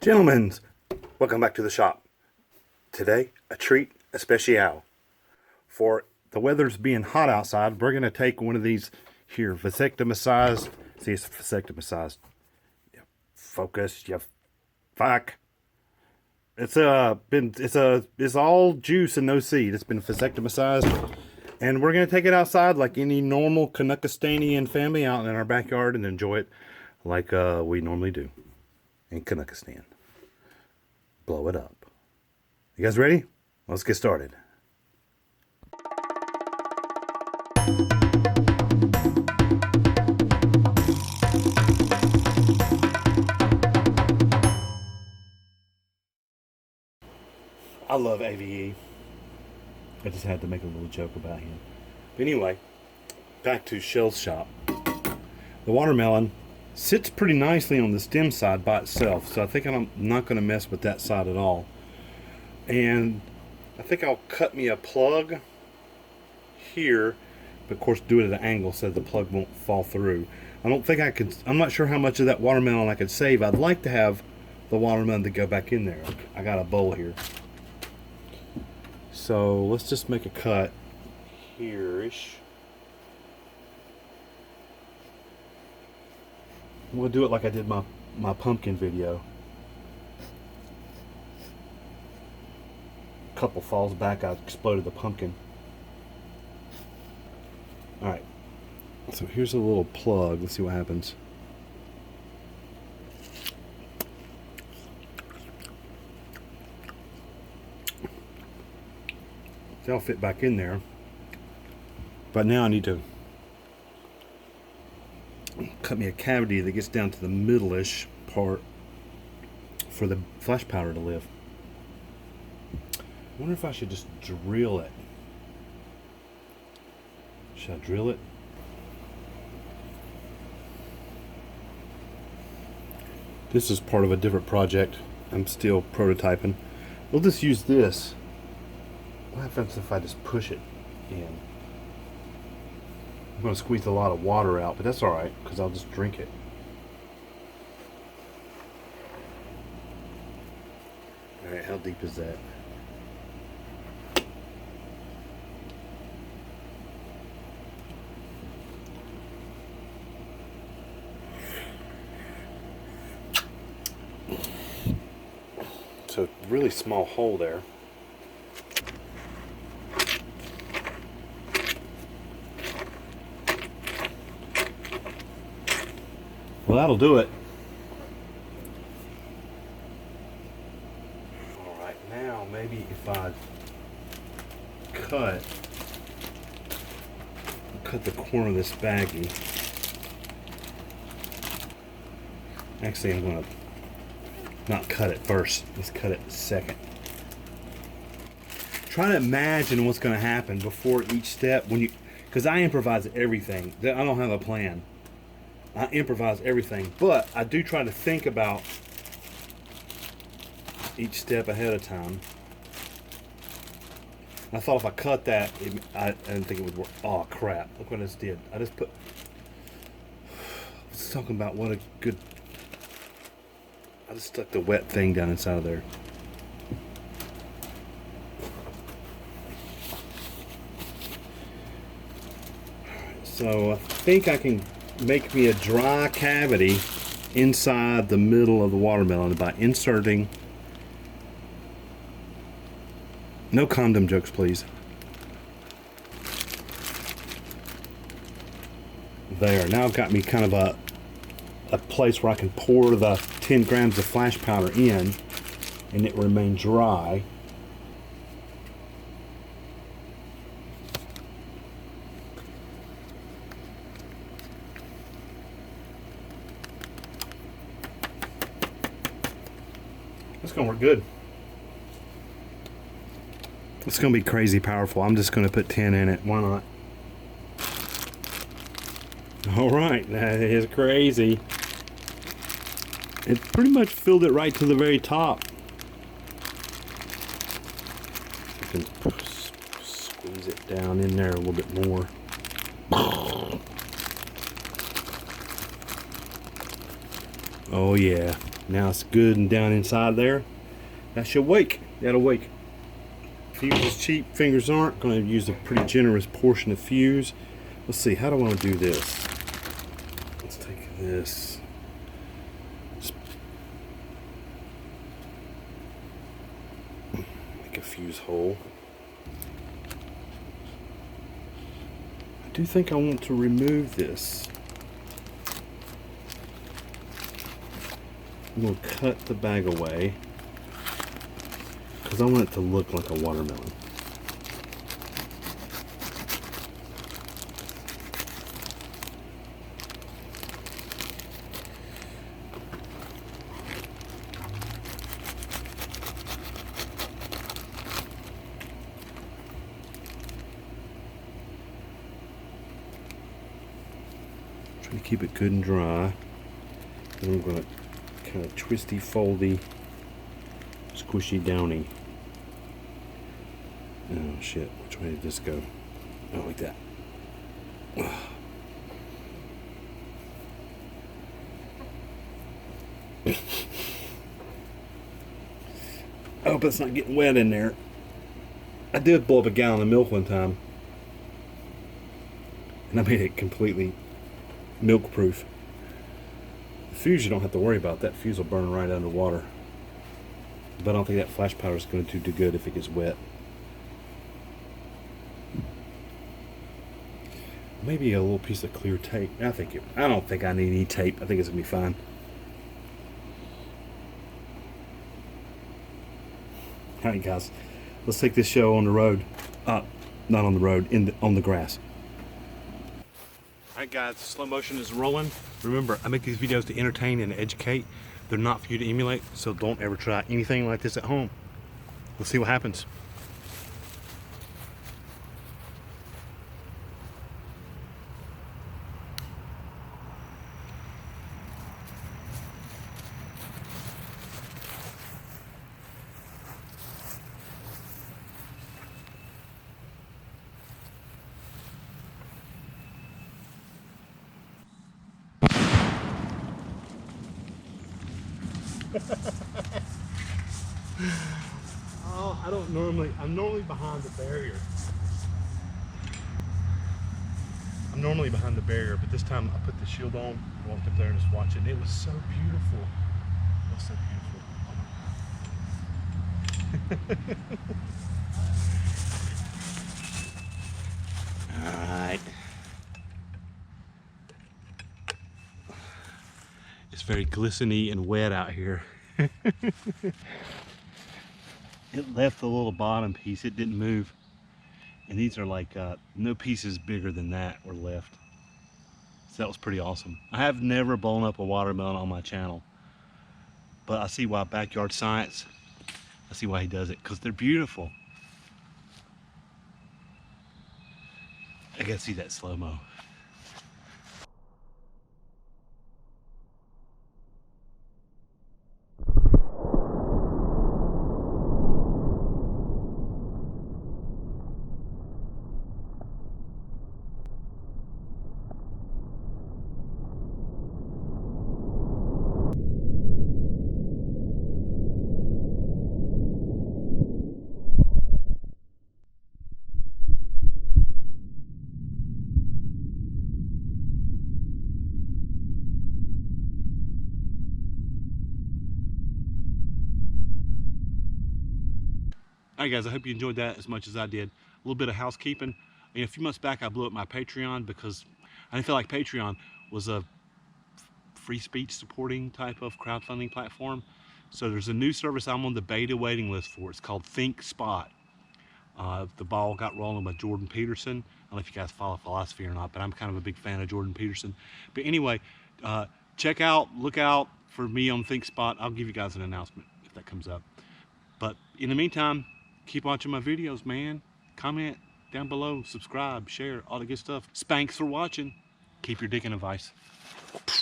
Gentlemen, welcome back to the shop. Today, a treat especial. For the weather's being hot outside, we're going to take one of these here, vasectomicized. See, it's vasectomicized. Focus, you fuck. It's all juice and no seed. It's been vasectomicized. And we're going to take it outside like any normal Canuckistanian family out in our backyard and enjoy it like we normally do in Canuckistan. Blow it up. You guys ready? Let's get started. I love AVE. I just had to make a little joke about him. But anyway, back to Shell's shop. The watermelon sits pretty nicely on the stem side by itself, so I think I'm not going to mess with that side at all. And I think I'll cut me a plug here, but of course do it at an angle so the plug won't fall through. I don't think I could, I'm not sure how much of that watermelon I could save. I'd like to have the watermelon to go back in there. I got a bowl here. So let's just make a cut here-ish. We'll do it like I did my pumpkin video. A couple falls back, I exploded the pumpkin. Alright, so here's a little plug. Let's see what happens. That'll fit back in there. But now I need to cut me a cavity that gets down to the middle-ish part for the flash powder to live. I wonder if I should just drill it. Should I drill it? This is part of a different project. I'm still prototyping. We'll just use this. What happens if I just push it in? I'm going to squeeze a lot of water out, but that's alright, because I'll just drink it. Alright, how deep is that? So, really small hole there. Well, that'll do it. Alright, now maybe if I cut the corner of this baggie. Actually, I'm going to not cut it first. Let's cut it second. Try to imagine what's going to happen before each step. Because I improvise everything. I don't have a plan. I improvise everything, but I do try to think about each step ahead of time. I thought if I cut that, I didn't think it would work. Oh crap, look what I just did. I just put, I was talking about what a good, I just stuck the wet thing down inside of there. Alright, so I think I can make me a dry cavity inside the middle of the watermelon by inserting, no condom jokes please, there. Now I've got me kind of a place where I can pour the 10 grams of flash powder in and it remain dry. It's gonna work good. It's gonna be crazy powerful. I'm just gonna put 10 in it. Why not? Alright, that is crazy. It pretty much filled it right to the very top. I can squeeze it down in there a little bit more. Oh yeah, now it's good and down inside there. That should wake. That'll wake. Fuse is cheap, fingers aren't. Going to use a pretty generous portion of fuse. Let's see, how do I want to do this? Let's take this. Make a fuse hole. I do think I want to remove this. I'm going to cut the bag away because I want it to look like a watermelon. Try to keep it good and dry. And I'm going to kind of twisty, foldy, squishy, downy. Oh shit, which way did this go? Oh, like that. I hope it's not getting wet in there. I did blow up a gallon of milk one time, and I made it completely milk proof. The fuse you don't have to worry about. That fuse will burn right underwater. But I don't think that flash powder is going to do good if it gets wet. Maybe a little piece of clear tape. I don't think I need any tape. I think it's gonna be fine. All right, guys, let's take this show on the road. Not on the road, on the grass. All right, guys, slow motion is rolling. Remember, I make these videos to entertain and educate. They're not for you to emulate, so don't ever try anything like this at home. Let's see what happens. Oh, I'm normally behind the barrier. I'm normally behind the barrier, but this time I put the shield on, walked up there and just watched it, and it was so beautiful. It was so beautiful. Alright. It's very glistening and wet out here. It left the little bottom piece, it didn't move. And these are like, no pieces bigger than that were left. So that was pretty awesome. I have never blown up a watermelon on my channel. But I see why Backyard Science, I see why he does it, because they're beautiful. I gotta see that slow-mo. Alright guys, I hope you enjoyed that as much as I did. A little bit of housekeeping. A few months back I blew up my Patreon because I didn't feel like Patreon was a free speech supporting type of crowdfunding platform. So there's a new service I'm on the beta waiting list for. It's called ThinkSpot. The ball got rolling by Jordan Peterson. I don't know if you guys follow philosophy or not, but I'm kind of a big fan of Jordan Peterson. But anyway, look out for me on ThinkSpot. I'll give you guys an announcement if that comes up. But in the meantime, keep watching my videos, man. Comment down below, subscribe, share, all the good stuff. Spanks for watching. Keep your dick in a vice.